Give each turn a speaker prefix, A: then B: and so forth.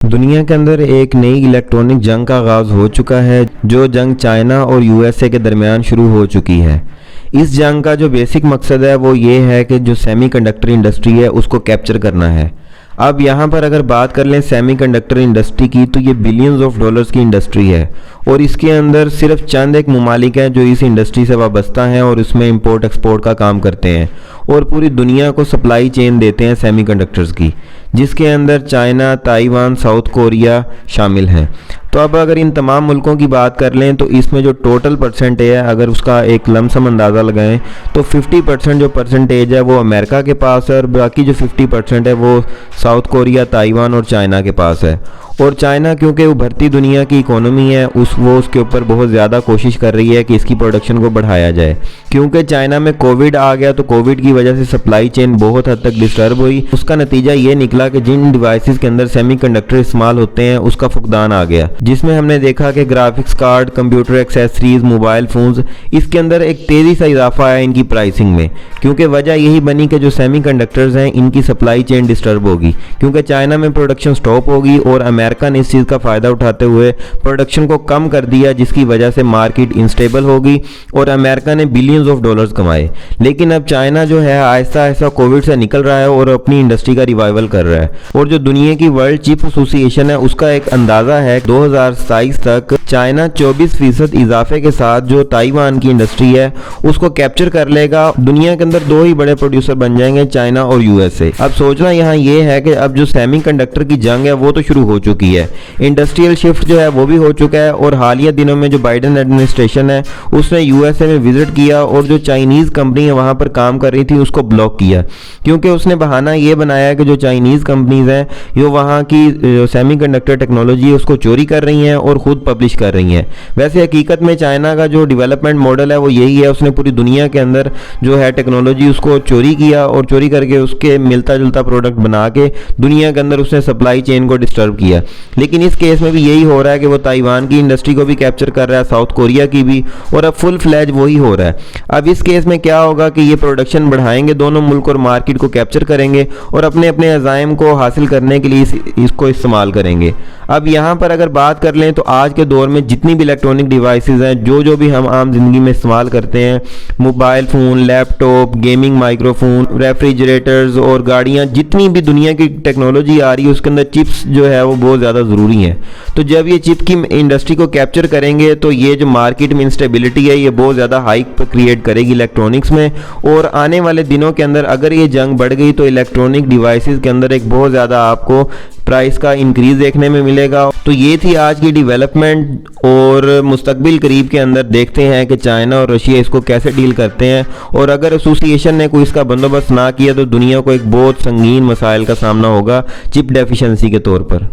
A: दुनिया के अंदर एक नई इलेक्ट्रॉनिक जंग का आगाज़ हो चुका है। जो जंग चाइना और यूएसए के दरमियान शुरू हो चुकी है। इस जंग का जो बेसिक मकसद है वो ये है कि जो सेमीकंडक्टर इंडस्ट्री है उसको कैप्चर करना है। अब यहाँ पर अगर बात कर लें सेमीकंडक्टर इंडस्ट्री की, तो ये बिलियंस ऑफ डॉलर्स की इंडस्ट्री है और इसके अंदर सिर्फ चंद एक ममालिक हैं जो इस इंडस्ट्री से वाबस्ता हैं और इसमें इंपोर्ट एक्सपोर्ट का काम करते हैं और पूरी दुनिया को सप्लाई चेन देते हैं सेमीकंडक्टर्स की, जिसके अंदर चाइना, ताइवान, साउथ कोरिया शामिल हैं। तो अब अगर इन तमाम मुल्कों की बात कर लें तो इसमें जो टोटल परसेंटेज है, अगर उसका एक लमसम अंदाज़ा लगाएं तो 50% जो परसेंटेज है वो अमेरिका के पास है और बाकी जो 50% है वो साउथ कोरिया, ताइवान और चाइना के पास है। और चाइना क्योंकि उभरती दुनिया की इकोनॉमी है वो उसके ऊपर बहुत ज़्यादा कोशिश कर रही है कि इसकी प्रोडक्शन को बढ़ाया जाए। क्योंकि चाइना में कोविड आ गया तो कोविड की वजह से सप्लाई चेन बहुत हद तक डिस्टर्ब हुई। उसका नतीजा ये निकला कि जिन डिवाइसेस के अंदर सेमीकंडक्टर इस्तेमाल होते हैं उसका फुकदान आ गया, जिसमें हमने देखा कि graphics card, computer accessories, mobile phones, इसके अंदर एक तेज़ी से इजाफा आया इनकी प्राइसिंग में। क्योंकि वजह यही बनी कि जो सेमीकंडक्टर्स हैं इनकी सप्लाई चेन डिस्टर्ब होगी, क्योंकि चाइना में प्रोडक्शन स्टॉप होगी और अमेरिका ने इस चीज़ का फ़ायदा उठाते हुए प्रोडक्शन को कम कर दिया, जिसकी वजह से मार्केट इंस्टेबल होगी और अमेरिका ने बिलियंस ऑफ डॉलर्स कमाए। लेकिन अब चाइना जो है आहिस्ता आहिस्ता कोविड से निकल रहा है और अपनी इंडस्ट्री का रिवाइवल कर रहा है। और जो दुनिया की वर्ल्ड चिप एसोसिएशन है उसका एक अंदाज़ा है 2027 तक चाइना 24% इजाफे के साथ जो ताइवान की इंडस्ट्री है उसको कैप्चर कर लेगा। दुनिया के अंदर दो ही बड़े प्रोड्यूसर बन जाएंगे, चाइना और यूएसए। अब सोचना यहाँ ये है कि अब जो सेमीकंडक्टर की जंग है वो तो शुरू हो चुकी है, इंडस्ट्रियल शिफ्ट जो है वो भी हो चुका है और हालिया दिनों में जो बाइडेन एडमिनिस्ट्रेशन है उसने यूएसए में विजिट किया और जो चाइनीज़ कंपनी है वहाँ पर काम कर रही थी उसको ब्लॉक किया, क्योंकि उसने बहाना ये बनाया कि जो चाइनीज़ कंपनीज़ हैं ये वहाँ की सेमीकंडक्टर टेक्नोलॉजी है उसको चोरी कर रही हैं और ख़ुद पब्लिश कर रही हैं। वैसे हकीकत में चाइना का जो डेवलपमेंट मॉडल है वो यही है, उसने पूरी दुनिया के अंदर जो है टेक्नोलॉजी उसको चोरी किया और चोरी करके उसके मिलता जुलता प्रोडक्ट बना के दुनिया के अंदर उसने सप्लाई चेन को डिस्टर्ब किया। लेकिन इस केस में भी यही हो रहा है कि वो ताइवान की इंडस्ट्री को भी कैप्चर कर रहा है, साउथ कोरिया की भी, और अब फुल फ्लैज वही हो रहा है। अब इस केस में क्या होगा कि ये प्रोडक्शन बढ़ाएंगे दोनों मुल्क और मार्केट को कैप्चर करेंगे और अपने अपने अज़ाइम को हासिल करने के लिए इसको इस्तेमाल करेंगे। अब यहाँ पर अगर बात कर लें तो आज के दौर में जितनी भी इलेक्ट्रॉनिक डिवाइसेस हैं जो भी हम आम जिंदगी में इस्तेमाल करते हैं, mobile phone, laptop, gaming microphone, refrigerators और गाड़ियाँ, जितनी भी दुनिया की टेक्नोलॉजी आ रही है उसके अंदर चिप्स जो है वो बहुत ज़्यादा ज़रूरी हैं। तो जब ये चिप की इंडस्ट्री को कैप्चर करेंगे तो ये जो मार्केट में इंस्टेबिलिटी है ये बहुत ज़्यादा हाइक क्रिएट करेगी इलेक्ट्रॉनिक्स में। और आने वाले दिनों के अंदर अगर ये जंग बढ़ गई तो इलेक्ट्रॉनिक डिवाइसेस के अंदर एक बहुत ज़्यादा आपको प्राइस का इंक्रीज़ देखने में मिलेगा। तो ये थी आज की डेवलपमेंट और मुस्तकबिल करीब के अंदर देखते हैं कि चाइना और रशिया इसको कैसे डील करते हैं। और अगर एसोसिएशन ने कोई इसका बंदोबस्त ना किया तो दुनिया को एक बहुत संगीन मसाइल का सामना होगा चिप डेफिशिएंसी के तौर पर।